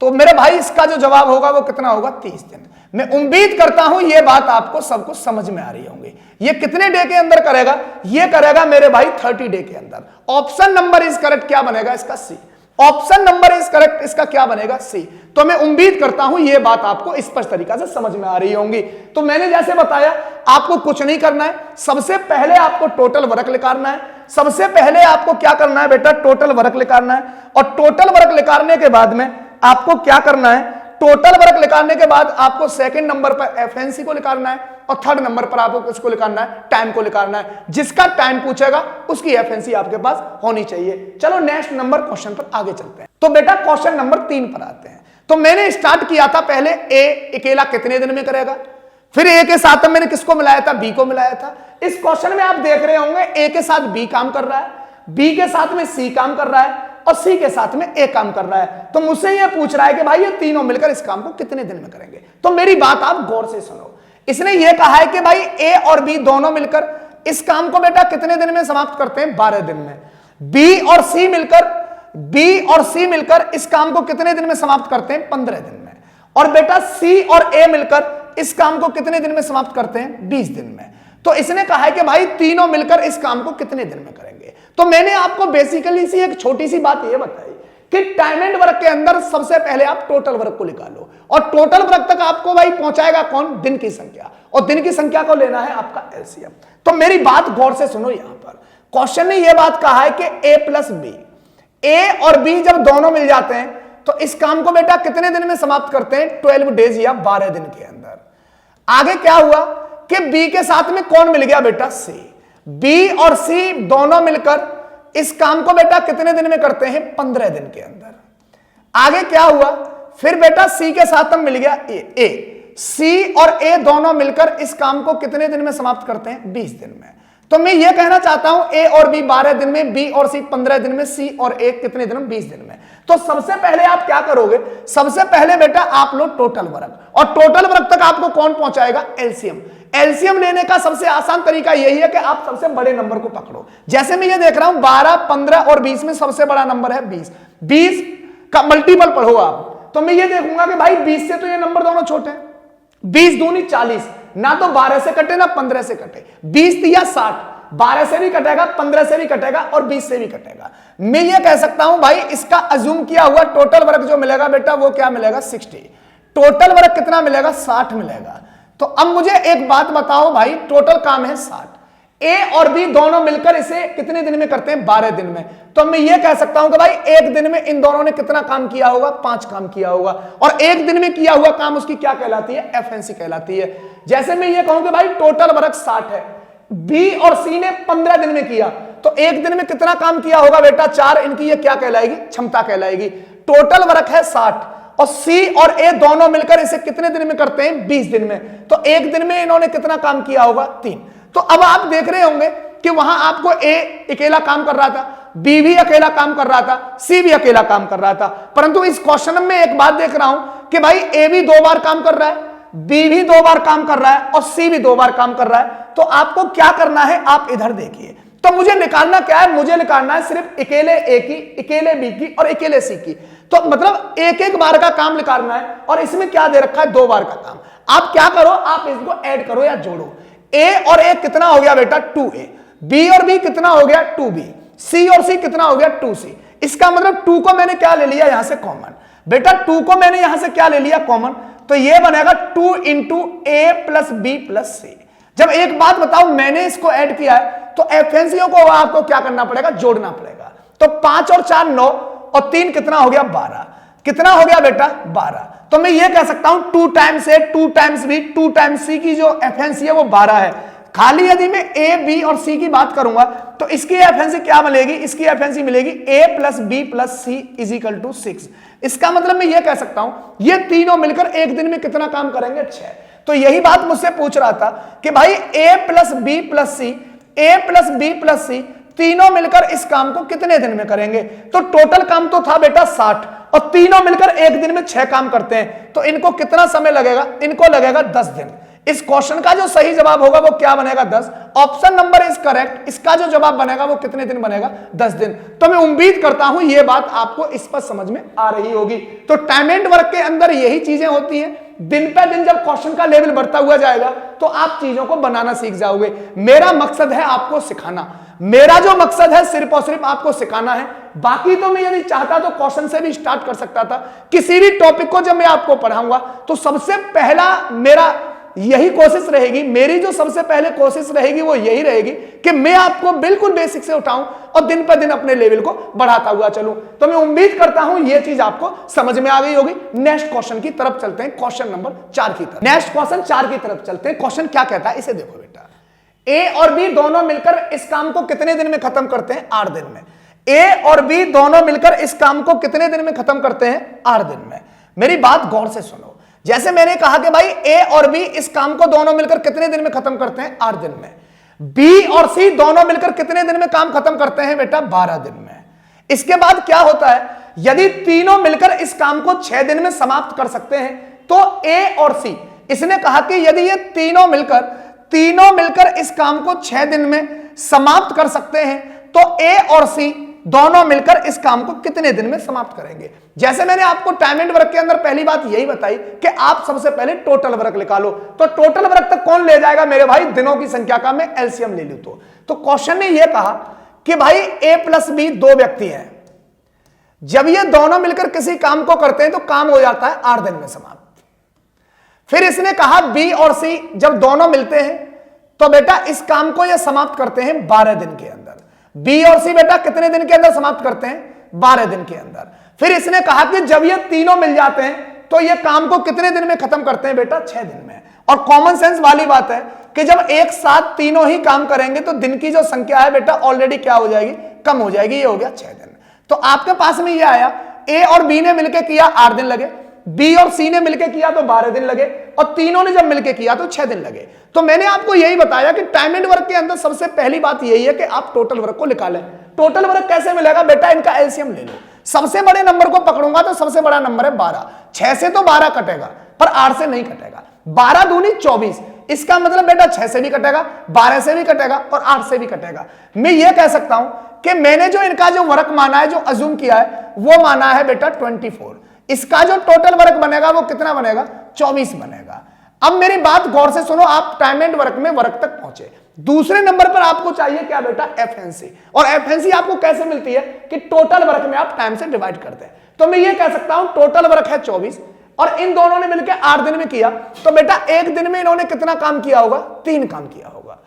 तो मेरे भाई इसका जो जवाब होगा वो कितना होगा, 30 दिन। मैं उम्मीद करता हूं ये बात आपको सबको समझ में आ रही होंगी। ये कितने डे के अंदर करेगा, ये करेगा मेरे भाई 30 डे के अंदर। ऑप्शन नंबर इज करेक्ट, क्या बनेगा इसका, सी। ऑप्शन नंबर इज करेक्ट, इसका क्या बनेगा, सी। तो मैं उम्मीद करता हूं ये बात आपको स्पष्ट तरीका से समझ में आ रही होंगी। तो मैंने जैसे बताया आपको कुछ नहीं करना है, सबसे पहले आपको टोटल वर्क निकालना है। सबसे पहले आपको क्या करना है बेटा, टोटल वर्क निकालना है। और टोटल वर्क निकालने के बाद में आपको क्या करना है, टोटल वर्क निकालने के बाद आपको सेकंड नंबर पर एफिशिएंसी को निकालना है, और थर्ड नंबर पर आपको किसको निकालना है, टाइम को निकालना है। जिसका टाइम पूछेगा उसकी एफिशिएंसी आपके पास होनी चाहिए। चलो नेक्स्ट नंबर क्वेश्चन पर आगे चलते हैं। तो बेटा क्वेश्चन नंबर 3 पर आते हैं। तो मैंने स्टार्ट किया था पहले ए अकेला कितने दिन में करेगा, फिर ए के साथ मैंने किसको मिलाया था, बी को मिलाया था। इस क्वेश्चन में आप देख रहे होंगे ए के साथ बी काम कर रहा है, बी के साथ में सी काम कर रहा है, और सी के साथ में ए काम कर रहा है। तो मुझसे ये पूछ रहा है कि भाई ये तीनों मिलकर इस काम को कितने दिन में करेंगे। तो मेरी बात आप गौर से सुनो। इसने ये कहा है कि भाई ए और बी दोनों मिलकर इस काम को बेटा कितने दिन में समाप्त करते हैं, 12 दिन में। बी और सी मिलकर इस काम को कितने दिन में समाप्त करते हैं, 15 दिन में। और बेटा सी और ए मिलकर इस काम को कितने दिन में समाप्त करते हैं, 20 दिन में। तो इसने कहा है कि भाई तीनों मिलकर इस काम को कितने दिन में करेंगे। तो मैंने आपको बेसिकली सी एक छोटी सी बात यह बताई कि टाइम एंड वर्क के अंदर सबसे पहले आप टोटल वर्क को निकालो, और टोटल वर्क तक आपको भाई पहुंचाएगा कौन, दिन की संख्या, और दिन की संख्या को लेना है आपका एलसीएम। तो मेरी बात गौर से सुनो। यहां पर क्वेश्चन ने यह बात कहा है कि ए प्लस बी, ए और बी जब दोनों मिल जाते हैं तो इस काम को बेटा कितने दिन में समाप्त करते हैं, 12 डेज या 12 दिन के अंदर। आगे क्या हुआ कि बी के साथ में कौन मिल गया बेटा, सी। बी और सी दोनों मिलकर इस काम को बेटा कितने दिन में करते हैं, 15 दिन के अंदर। आगे क्या हुआ, फिर बेटा सी के साथ में मिल गया ए। सी और ए दोनों मिलकर इस काम को कितने दिन में समाप्त करते हैं, 20 दिन में। तो मैं ये कहना चाहता हूं ए और बी 12 दिन में, बी और सी 15 दिन में, सी और ए कितने दिन में? 20 दिन में। तो सबसे पहले आप क्या करोगे? सबसे पहले बेटा आप लो टोटल वर्ग, और टोटल वर्ग तक आपको कौन पहुंचाएगा? एलसीएम। एलसीएम लेने का सबसे आसान तरीका यही है कि आप सबसे बड़े नंबर को पकड़ो। जैसे मैं ये देख रहा हूं 12, 15 और 20 में सबसे बड़ा नंबर है 20। 20 का मल्टीपल पढ़ो आप, तो मैं ये देखूंगा कि भाई 20 से तो ये नंबर दोनों छोटे हैं। 20 दूनी 40, ना तो 12 से कटे ना 15 से कटे। 20 दिया 60, 12 से भी कटेगा, 15 से भी कटेगा और 20 से भी कटेगा। मैं ये कह सकता हूं भाई इसका अज्यूम किया हुआ टोटल वर्ग जो मिलेगा बेटा वो क्या मिलेगा? 60। टोटल वर्ग कितना मिलेगा? 60 मिलेगा। तो अब मुझे एक बात बताओ भाई, टोटल काम है 60, ए और बी दोनों मिलकर इसे कितने दिन में करते हैं? 12 दिन में। तो मैं ये कह सकता हूं कि भाई एक दिन में इन दोनों ने कितना काम किया होगा? 5 काम किया होगा। और एक दिन में किया हुआ काम उसकी क्या कहलाती है? एफएनसी कहलाती है। जैसे मैं ये कहूं कि भाई टोटल वर्ग 60 है, बी और सी ने 15 दिन में किया, तो एक दिन में कितना काम किया होगा बेटा? 4। इनकी ये क्या कहलाएगी? क्षमता कहलाएगी। टोटल वर्ग है 60 और सी और ए दोनों मिलकर इसे कितने दिन में करते हैं? 20 दिन में। तो एक दिन में इन्होंने कितना काम किया होगा? 3। तो अब आप देख रहे होंगे कि वहां आपको ए अकेला काम कर रहा था, बी भी अकेला काम कर रहा था, सी भी अकेला काम कर रहा था। परंतु इस क्वेश्चन में एक बात देख रहा हूं कि भाई ए भी 2 बार काम कर रहा है, बी भी 2 बार काम कर रहा है और सी भी 2 बार काम कर रहा है। तो आपको क्या करना है? आप इधर देखिए। तो मुझे निकालना क्या है? मुझे निकालना है सिर्फ अकेले ए की, अकेले बी की और अकेले सी की। तो मतलब एक एक बार का काम निकालना है, और इसमें क्या दे रखा है? 2 बार का काम। आप क्या करो? आप इसको ऐड करो या जोड़ो। ए और ए कितना हो गया बेटा? 2a। बी और बी कितना हो गया? 2b। सी और सी कितना हो गया? 2c। इसका मतलब 2 को मैंने क्या ले लिया यहां से? कॉमन। बेटा 2 को मैंने यहां से क्या ले लिया? कॉमन। तो यह बनेगा 2 इंटू ए प्लस बी प्लस सी। जब एक बात बताओ मैंने इसको ऐड किया है तो एफएनसीओ को आपको क्या करना पड़ेगा? जोड़ना पड़ेगा। तो 5 और 4 9 और 3 कितना हो गया? 12। कितना हो गया बेटा? 12। तो मैं ये कह सकता हूं 2 टाइम्स ए 2 टाइम्स बी 2 टाइम्स सी की जो एफएनसी है वो 12 है। खाली यदि मैं ए बी और सी की बात करूंगा तो इसकी एफएनसी क्या मिलेगी? इसकी एफएनसी मिलेगी a plus b plus c is equal to 6। इसका मतलब मैं ये कह सकता हूं ये तीनों मिलकर एक दिन में कितना काम करेंगे? 6। तो यही बात मुझसे पूछ रहा था कि भाई ए प्लस बी प्लस सी, ए प्लस बी प्लस सी तीनों मिलकर इस काम को कितने दिन में करेंगे? तो टोटल काम तो था बेटा 60 और तीनों मिलकर एक दिन में 6 काम करते हैं। तो इनको कितना समय लगेगा? इनको लगेगा 10 दिन। इस क्वेश्चन का जो सही जवाब होगा वो क्या बनेगा? 10। Option number is correct. इसका जो जवाब बनेगा वो कितने दिन बनेगा? 10 दिन। तो मैं उम्मीद करता हूं ये बात आपको इस पर समझ में आ रही होगी। तो टाइम एंड वर्क के अंदर यही चीजें होती हैं। दिन पे दिन जब क्वेश्चन का लेवल बढ़ता हुआ जाएगा तो आप चीजों को बनाना सीख जाओगे। मेरा मकसद है आपको सिखाना। मेरा जो मकसद है सिर्फ और सिर्फ आपको सिखाना है। बाकी तो मैं यदि चाहता तो क्वेश्चन से भी स्टार्ट कर सकता था। किसी भी टॉपिक को जब मैं आपको पढ़ाऊंगा तो सबसे पहला मेरा यही कोशिश रहेगी, मेरी जो सबसे पहले कोशिश रहेगी वो यही रहेगी कि मैं आपको बिल्कुल बेसिक से उठाऊं और दिन पर दिन अपने लेवल को बढ़ाता हुआ चलूं। तो मैं उम्मीद करता हूं ये चीज आपको समझ में आ गई होगी। नेक्स्ट क्वेश्चन की तरफ चलते हैं, क्वेश्चन नंबर 4 की तरफ। नेक्स्ट क्वेश्चन 4 की तरफ चलते हैं। क्वेश्चन क्या कहता है इसे देखो बेटा। ए और बी दोनों मिलकर इस काम को कितने दिन में खत्म करते हैं? 8 दिन में। ए और बी दोनों मिलकर इस काम को कितने दिन में खत्म करते हैं? 8 दिन में। मेरी बात गौर से सुनो। जैसे मैंने कहा कि भाई ए और बी इस काम को दोनों मिलकर कितने दिन में खत्म करते हैं? 8 दिन में। बी और सी दोनों मिलकर कितने दिन में काम खत्म करते हैं बेटा? 12 दिन में। इसके बाद क्या होता है? यदि तीनों मिलकर इस काम को 6 दिन में समाप्त कर सकते हैं तो ए और सी, इसने कहा कि यदि ये तीनों मिलकर इस काम को 6 दिन में समाप्त कर सकते हैं तो ए और सी दोनों मिलकर इस काम को कितने दिन में समाप्त करेंगे? जैसे मैंने आपको टाइम एंड वर्क के अंदर पहली बात यही बताई कि आप सबसे पहले टोटल वर्क निकालो। तो टोटल वर्क तक कौन ले जाएगा मेरे भाई? दिनों की संख्या का मैं एलसीएम ले लूं तो क्वेश्चन ने यह कहा कि भाई ए प्लस बी 2 व्यक्ति हैं। जब ये दोनों मिलकर किसी काम को करते हैं तो काम हो जाता है 8 दिन में समाप्त। फिर इसने कहा बी और सी जब दोनों मिलते हैं तो बेटा इस काम को ये समाप्त करते हैं 12 दिन के अंदर। बी और सी बेटा कितने दिन के अंदर समाप्त करते हैं? 12 दिन के अंदर। फिर इसने कहा कि जब ये तीनों मिल जाते हैं तो ये काम को कितने दिन में खत्म करते हैं बेटा? 6 दिन में। और कॉमन सेंस वाली बात है कि जब एक साथ तीनों ही काम करेंगे तो दिन की जो संख्या है बेटा ऑलरेडी क्या हो जाएगी? कम हो जाएगी। ये हो गया 6 दिन। तो आपके पास में ये आया ए और बी ने मिलकर किया 8 दिन लगे, बी और सी ने मिलकर किया तो 12 दिन लगे, और तीनों ने जब मिलकर किया तो 6 दिन लगे। तो मैंने आपको यही बताया कि टाइम एंड वर्क के अंदर सबसे पहली बात यही है कि आप टोटल वर्क को निकालें। टोटल वर्क कैसे मिलेगा बेटा, इनका एलसीएम ले लो। सबसे बड़े नंबर को पकड़ूंगा तो सबसे बड़ा नंबर है 12। 6 से तो 12 कटेगा पर 8 से नहीं कटेगा। 12 दूनी 24, इसका मतलब बेटा 6 से भी कटेगा, 12 से भी कटेगा और 8 से भी कटेगा। मैं ये कह सकता हूं कि मैंने जो इनका जो वर्क माना है, जो अज्यूम किया है, वो माना है बेटा 24। इसका जो टोटल वर्क बनेगा वो कितना बनेगा, 24 बनेगा। अब मेरी बात गौर से सुनो, आप टाइम एंड वर्क में वर्क तक पहुंचे। दूसरे नंबर पर आपको चाहिए क्या बेटा, एफएनसी। और एफएनसी आपको कैसे मिलती है कि टोटल वर्क में आप टाइम से डिवाइड करते हैं। तो मैं ये कह सकता हूं टोटल वर्क है 24 और इन दोनों ने मिलकर 8 दिन में किया, तो बेटा एक दिन में इन्होंने कितना काम किया होगा, 3 काम किया होगा।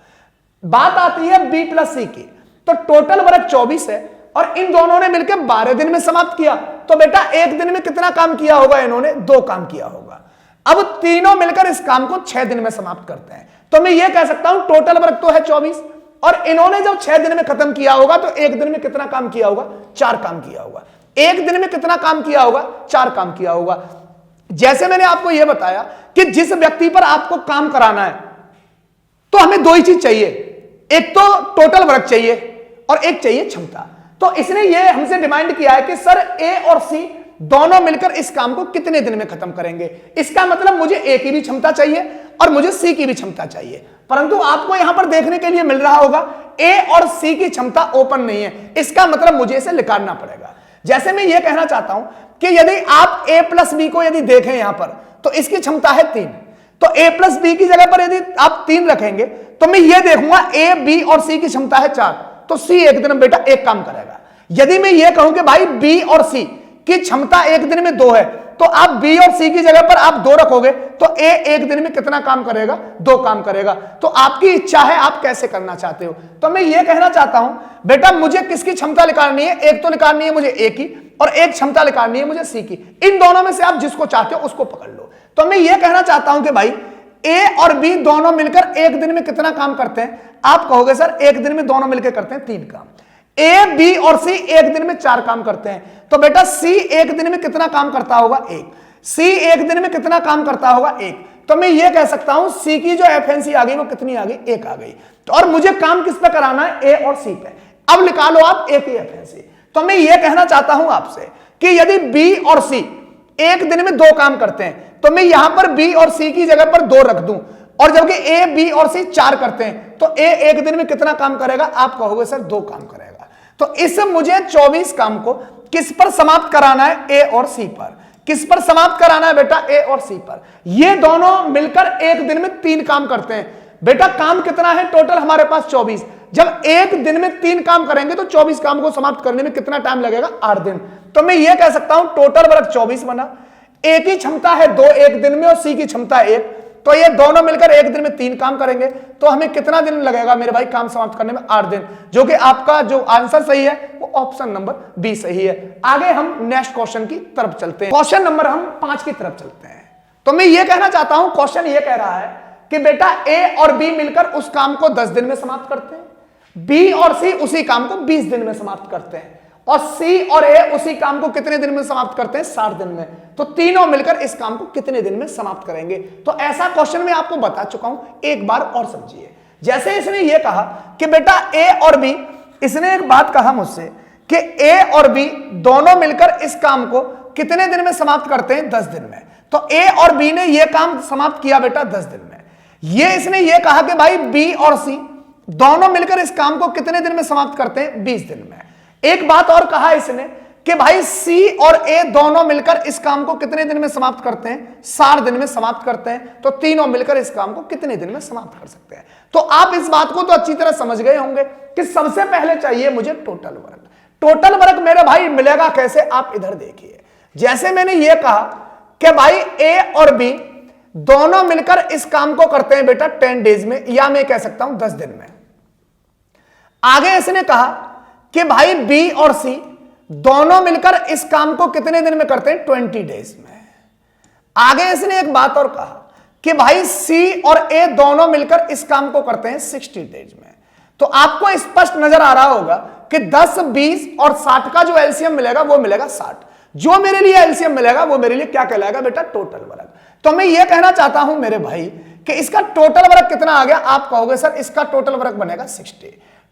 बात आती है बी प्लस सी की, तो टोटल वर्क 24 है और इन दोनों ने मिलकर 12 दिन में समाप्त किया, तो बेटा एक दिन में कितना काम किया होगा, इन्होंने 2 काम किया होगा। अब तीनों मिलकर इस काम को 6 दिन में समाप्त करते हैं, तो मैं ये कह सकता हूं टोटल वर्क तो है 24 और इन्होंने जब 6 दिन में खत्म किया होगा तो एक दिन में कितना काम किया होगा, 4 काम किया होगा। एक दिन में कितना काम किया होगा, 4 काम किया होगा। जैसे मैंने आपको यह बताया कि जिस व्यक्ति पर आपको काम कराना है तो हमें 2 ही चीज चाहिए, एक तो टोटल वर्क चाहिए और एक चाहिए क्षमता। तो इसने ये हमसे डिमांड किया है कि सर ए और सी दोनों मिलकर इस काम को कितने दिन में खत्म करेंगे। इसका मतलब मुझे ए की भी क्षमता चाहिए और मुझे सी की भी क्षमता चाहिए, परंतु आपको यहां पर देखने के लिए मिल रहा होगा ए और सी की क्षमता ओपन नहीं है। इसका मतलब मुझे इसे निकालना पड़ेगा। जैसे मैं ये कहना चाहता हूं कि यदि आप a प्लस बी को यदि देखें यहां पर, तो इसकी क्षमता है 3, तो a प्लस बी की जगह पर यदि आप 3 रखेंगे तो मैं ये देखूंगा a, b और c की क्षमता है 4, तो c एक दिन में बेटा 1 काम करेगा। यदि मैं ये कहूं कि भाई b और c की क्षमता एक दिन में 2 है, तो आप b और c की जगह पर आप 2 रखोगे तो a एक दिन में कितना काम करेगा, 2 काम करेगा। तो आपकी इच्छा है आप कैसे करना चाहते हो। तो मैं ये कहना चाहता हूं बेटा मुझे किसकी क्षमता निकालनी है, एक तो निकालनी है मुझे a की और एक क्षमता निकालनी है मुझे सी की। इन दोनों में से आप जिसको चाहते हो उसको पकड़ लो। तो मैं ये कहना चाहता हूं कि भाई ए और बी दोनों मिलकर एक दिन में कितना काम करते हैं। आप कहोगे सर एक दिन में दोनों मिलकर करते हैं 3 काम। ए, बी और सी एक दिन में 4 काम करते हैं, तो बेटा सी एक दिन में कितना काम करता होगा, 1। सी एक दिन में कितना काम करता होगा, 1। तो मैं ये कह सकता हूं सी की जो एफएनसी आ गई वो कितनी आ गई, 1 आ गई। तो और मुझे काम किस पे कराना है, ए और सी पे। अब निकालो आप ए की एफएनसी। तो मैं ये कहना चाहता हूं आपसे कि यदि बी और सी एक दिन में 2 काम करते हैं, तो मैं यहां पर बी और सी की जगह पर 2 रख दूं, और जबकि ए, बी और सी 4 करते हैं, तो ए एक दिन में कितना काम करेगा, आप कहोगे सर 2 काम करेगा। तो इस मुझे 24 काम को किस पर समाप्त कराना है, ए और सी पर। किस पर समाप्त कराना है बेटा, ए और सी पर। ये दोनों मिलकर एक दिन में 3 काम करते हैं। बेटा काम कितना है टोटल हमारे पास, 24। जब एक दिन में 3 काम करेंगे तो 24 काम को समाप्त करने में कितना टाइम लगेगा, 8 दिन। तो मैं ये कह सकता हूं टोटल वर्क 24 बना। ए की क्षमता है 2 एक दिन में और सी की क्षमता है 1, तो ये दोनों मिलकर एक दिन में 3 काम करेंगे, तो हमें कितना दिन लगेगा मेरे भाई काम समाप्त करने में, 8 दिन। जो कि आपका जो आंसर सही है वो ऑप्शन नंबर बी सही है। आगे हम नेक्स्ट क्वेश्चन की तरफ चलते हैं। क्वेश्चन नंबर हम 5 की तरफ चलते हैं। तो मैं ये कहना चाहता हूं, क्वेश्चन ये कह रहा है कि बेटा ए और बी मिलकर उस काम को 10 दिन में समाप्त करते हैं, बी और सी उसी काम को 20 दिन में समाप्त करते हैं, और सी और ए उसी काम को कितने दिन में समाप्त करते हैं, 60 दिन में। तो तीनों मिलकर इस काम को कितने दिन में समाप्त करेंगे। तो ऐसा क्वेश्चन मैं आपको बता चुका हूं, एक बार और समझिए। जैसे इसने ये कहा कि बेटा ए और बी, इसने एक बात कहा मुझसे कि ए और बी दोनों मिलकर इस काम को कितने दिन में समाप्त करते हैं, 10 दिन में। तो ए और बी ने यह काम समाप्त किया बेटा 10 दिन में। ये इसने ये कहा कि भाई बी और सी दोनों मिलकर इस काम को कितने दिन में समाप्त करते हैं, 20 दिन में। एक बात और कहा इसने कि भाई सी और ए दोनों मिलकर इस काम को कितने दिन में समाप्त करते हैं, 60 दिन में समाप्त करते हैं। तो तीनों मिलकर इस काम को कितने दिन में समाप्त कर सकते हैं। तो आप इस बात को तो अच्छी तरह समझ गए होंगे कि सबसे पहले चाहिए मुझे टोटल वर्क। टोटल वर्क मेरे भाई मिलेगा कैसे, आप इधर देखिए। जैसे मैंने ये कहा कि भाई ए और बी दोनों मिलकर इस काम को करते हैं बेटा 10 डेज में, या मैं कह सकता हूं 10 दिन में। आगे इसने कहा कि भाई बी और सी दोनों मिलकर इस काम को कितने दिन में करते हैं, 20 डेज में। आगे इसने एक बात और कहा कि भाई सी और ए दोनों मिलकर इस काम को करते हैं 60 डेज में। तो आपको स्पष्ट नजर आ रहा होगा कि 10, 20 और 60 का जो एलसीएम मिलेगा वो मिलेगा 60, जो मेरे लिए एलसीएम मिलेगा वो मेरे लिए क्या कहलाएगा बेटा, टोटल वर्क। तो मैं ये कहना चाहता हूं मेरे भाई कि इसका टोटल वर्क कितना आ गया, आप कहोगे सर इसका टोटल वर्क बनेगा 60।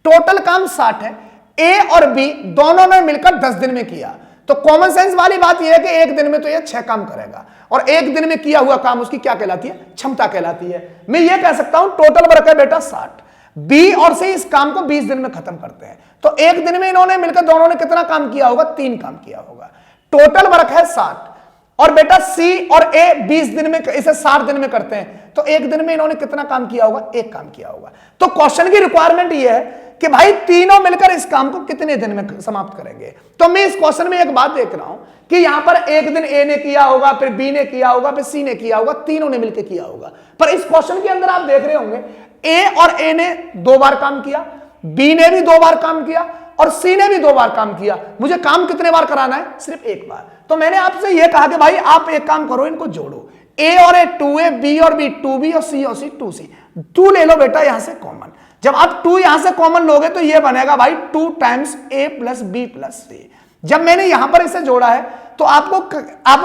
टोटल काम 60 है, ए और बी दोनों ने मिलकर 10 दिन में किया। तो कॉमन सेंस वाली बात यह है कि एक दिन में तो ये 6 काम करेगा, और एक दिन में किया हुआ काम उसकी क्या कहलाती है, क्षमता कहलाती है। मैं ये कह सकता हूं टोटल वर्क है बेटा 60, बी और सी इस काम को 20 दिन में खत्म करते हैं। तो एक दिन में इन्होंने मिलकर दोनों ने कितना काम किया होगा, 3 काम किया होगा। टोटल वर्क है 60, और बेटा सी और ए 20 दिन में, इसे 60 दिन में करते हैं, तो एक दिन में इन्होंने कितना काम किया होगा, 1 काम किया होगा। तो क्वेश्चन की रिक्वायरमेंट यह है कि भाई तीनों मिलकर इस काम को कितने दिन में समाप्त करेंगे। तो मैं इस क्वेश्चन में एक बात देख रहा हूं कि यहां पर एक दिन ए ने किया होगा, फिर बी ने किया होगा, फिर सी ने किया होगा, तीनों ने मिलकर किया होगा। पर इस क्वेश्चन के अंदर आप देख रहे होंगे ए और ए ने 2 बार काम किया, बी ने भी 2 बार काम किया, और सी ने भी 2 बार काम किया। मुझे काम कितने बार कराना है, सिर्फ 1 बार। तो मैंने आपसे यह कहा कि भाई आप एक काम करो, इनको जोड़ो, ए और ए 2a, बी और बी 2b, और सी और सी 2c। 2 ले लो बेटा यहां से कॉमन। जब आप 2 यहां से कॉमन लोगे तो यह बनेगा भाई 2 times a plus b plus c. जब मैंने यहां पर इसे जोड़ा है तो आपको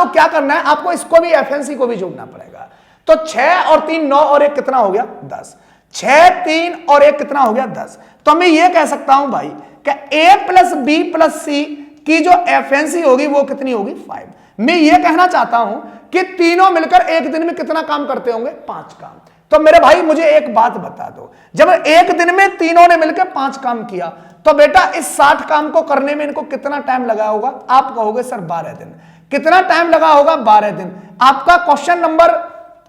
क्या करना है, आपको इसको भी FNC को भी जोड़ना पड़ेगा। तो 6 और 3 9 और 1 कितना हो गया, 10। 6 3 और 1 कितना हो गया, 10। तो मैं ये कह सकता हूं भाई कि a प्लस बी प्लस सी की जो FNC होगी वो कितनी होगी, 5। मैं ये कहना चाहता हूं कि तीनों मिलकर एक दिन में कितना काम करते होंगे, 5 काम। तो मेरे भाई मुझे एक बात बता दो, जब एक दिन में तीनों ने मिलकर 5 काम किया तो बेटा इस 60 काम को करने में इनको कितना टाइम लगा होगा, आप कहोगे सर 12 दिन। कितना टाइम लगा होगा, 12 दिन। आपका question number,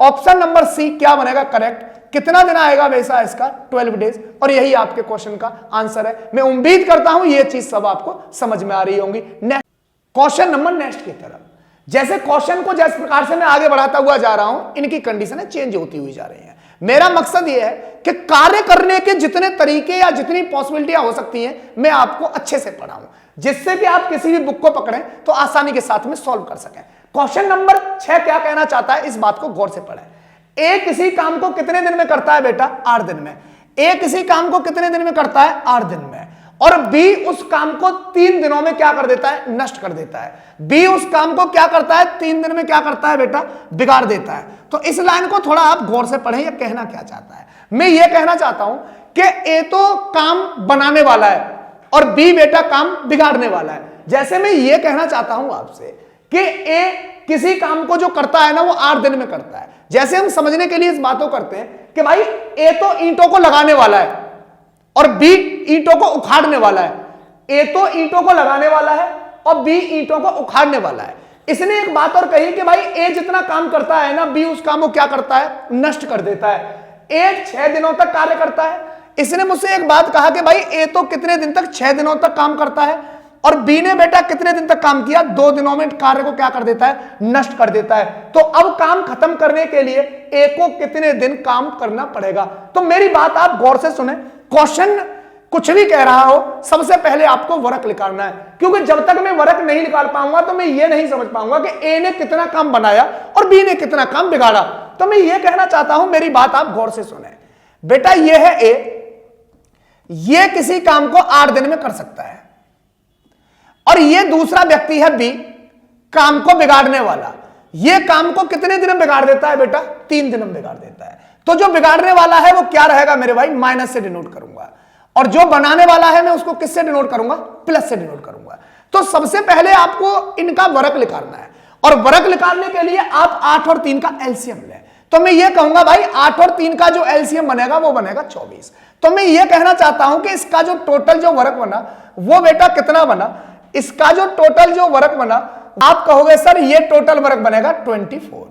option number C क्या बनेगा करेक्ट। कितना दिन आएगा वैसा इसका, 12 डेज। और यही आपके क्वेश्चन का आंसर है। मैं उम्मीद करता हूं ये चीज सब आपको समझ में आ रही होंगी। नेक्स्ट क्वेश्चन नंबर नेक्स्ट की तरफ, जैसे क्वेश्चन को जिस प्रकार से मैं आगे बढ़ाता हुआ जा रहा हूं, इनकी कंडीशनें चेंज होती हुई जा रही हैं। मेरा मकसद यह है कि कार्य करने के जितने तरीके या जितनी पॉसिबिलिटियां हो सकती हैं मैं आपको अच्छे से पढ़ाऊं, जिससे कि आप किसी भी बुक को पकड़ें तो आसानी के साथ में सॉल्व कर सकें। क्वेश्चन नंबर 6 क्या कहना चाहता है, इस बात को गौर से पढ़ें। ए किसी काम को कितने दिन में करता है बेटा, 8 दिन में। ए किसी काम को कितने दिन में करता है, 8 दिन में। और बी उस काम को 3 दिनों में क्या कर देता है, नष्ट कर देता है। बी उस काम को क्या करता है, 3 दिन में क्या करता है बेटा, बिगाड़ देता है। तो इस लाइन को थोड़ा आप गौर से पढ़ें, ये कहना क्या चाहता है। मैं ये कहना चाहता हूं कि ए तो काम बनाने वाला है और बी बेटा काम बिगाड़ने वाला है। जैसे मैं ये कहना चाहता हूं आपसे कि ए किसी काम को जो करता है ना वो 8 दिन में करता है। जैसे हम समझने के लिए इस बात को करते हैं कि भाई ए तो ईंटों को लगाने वाला है और बी ईंटों को उखाड़ने वाला है। ए तो ईंटों को लगाने वाला है और बी ईंटों को उखाड़ने वाला है। इसने एक बात और कही कि भाई ए जितना काम करता है ना, बी उस काम को क्या करता है, नष्ट कर देता है। ए 6 दिनों तक कार्य करता है। इसने मुझसे एक बात कहा कि भाई ए तो कितने दिन तक, 6 दिनों तक काम करता है, और बी ने बेटा कितने दिन तक काम किया, 2 दिनों में कार्य को क्या कर देता है, नष्ट कर देता है। तो अब काम खत्म करने के लिए ए को कितने दिन काम करना पड़ेगा। तो मेरी बात आप गौर से सुने, क्वेश्चन कुछ भी कह रहा हो सबसे पहले आपको वर्क निकालना है, क्योंकि जब तक मैं वर्क नहीं निकाल पाऊंगा तो मैं ये नहीं समझ पाऊंगा कि ए ने कितना काम बनाया और बी ने कितना काम बिगाड़ा। तो मैं ये कहना चाहता हूं, मेरी बात आप गौर से सुने। बेटा ये है ए, ये किसी काम को 8 दिन में कर सकता है, और ये दूसरा व्यक्ति है बी, काम को बिगाड़ने वाला। ये काम को कितने दिन में बिगाड़ देता है बेटा, 3 दिन में बिगाड़ देता है। तो जो बिगाड़ने वाला है वो क्या रहेगा मेरे भाई, माइनस से डिनोट करूंगा, और जो बनाने वाला है मैं उसको किससे डिनोट करूंगा, प्लस से डिनोट करूंगा। तो सबसे पहले आपको इनका वर्क निकालना है, और वर्क निकालने के लिए आप 8 और 3 का एलसीएम लें। तो मैं ये कहूंगा भाई 8 और 3 का जो एलसीएम बनेगा वो बनेगा 24। तो मैं ये कहना चाहता हूं कि इसका जो टोटल जो वर्क बना वो बेटा कितना बना, इसका जो टोटल जो वर्क बना, आप कहोगे सर ये टोटल वर्क बनेगा 24।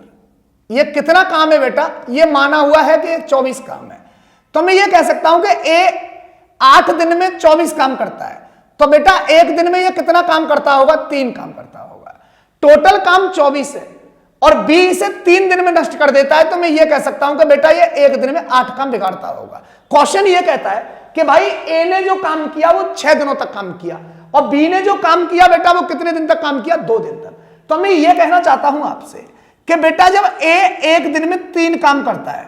ये कितना काम है बेटा, ये माना हुआ है कि 24 काम है। तो मैं ये कह सकता हूं कि ए 8 दिन में 24 काम करता है, तो बेटा एक दिन में ये कितना काम करता होगा, 3 काम करता होगा। टोटल काम 24 है और बी इसे 3 दिन में नष्ट कर देता है, तो मैं ये कह सकता हूं कि बेटा ये एक दिन में 8 काम बिगाड़ता होगा। क्वेश्चन ये कहता है कि भाई ए ने जो काम किया वो 6 दिनों तक काम किया, और बी ने जो काम किया बेटा वो कितने दिन तक काम किया, 2 दिन तक। तो मैं ये कहना चाहता हूं आपसे कि बेटा जब ए एक दिन में 3 काम करता है,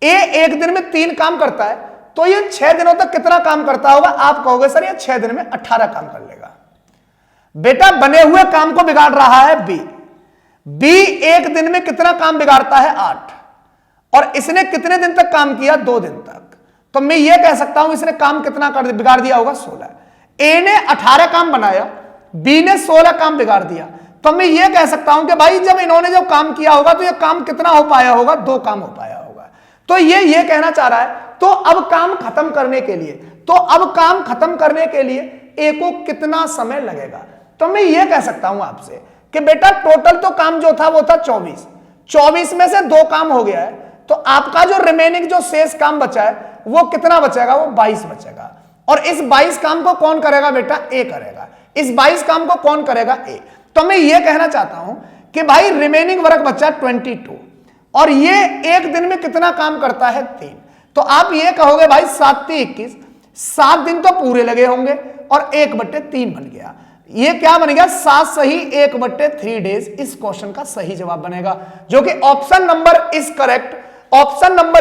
ए एक दिन में 3 काम करता है, तो ये 6 दिनों तक कितना काम करता होगा, आप कहोगे सर ये 6 दिन में 18 काम कर लेगा। बेटा बने हुए काम को बिगाड़ रहा है बी। बी एक दिन में कितना काम बिगाड़ता है 8, और इसने कितने दिन तक काम किया 2 दिन तक। तो मैं ये कह सकता हूं इसने काम कितना कर बिगाड़ दिया होगा 16। ए ने 18 काम बनाया, बी ने 16 काम बिगाड़ दिया। तो मैं ये कह सकता हूं कि भाई जब इन्होंने जो काम किया होगा तो ये काम कितना हो पाया होगा 2 काम हो पाया होगा। तो ये कहना चाह रहा है। तो अब काम खत्म करने के लिए ए को कितना समय लगेगा। तो मैं ये कह सकता हूं आपसे कि बेटा टोटल तो काम जो था वो था 24 में से 2 काम हो गया है, तो आपका जो रिमेनिंग जो शेष काम बचा है वो कितना बचेगा, वो 22 बचेगा। और इस 22 काम को कौन करेगा बेटा, ए करेगा। इस 22 काम को कौन करेगा, ए। तो मैं ये कहना चाहता हूं कि भाई रिमेनिंग वर्क बचा 22, और ये एक दिन में कितना काम करता है 3। तो आप ये कहोगे भाई 7 × 21, 7 दिन तो पूरे लगे होंगे, और 1/3 बन गया। ये क्या बन गया, 7 सही 1/3 डेज इस क्वेश्चन का सही जवाब बनेगा, जो कि ऑप्शन नंबर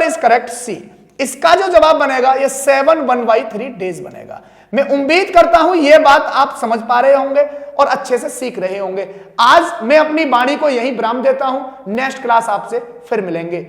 इज करेक्ट सी। इसका जो जवाब बनेगा ये 7/1/3 डेज बनेगा। मैं उम्मीद करता हूं यह बात आप समझ पा रहे होंगे और अच्छे से सीख रहे होंगे। आज मैं अपनी वाणी को यहीं विराम देता हूं, नेक्स्ट क्लास आपसे फिर मिलेंगे।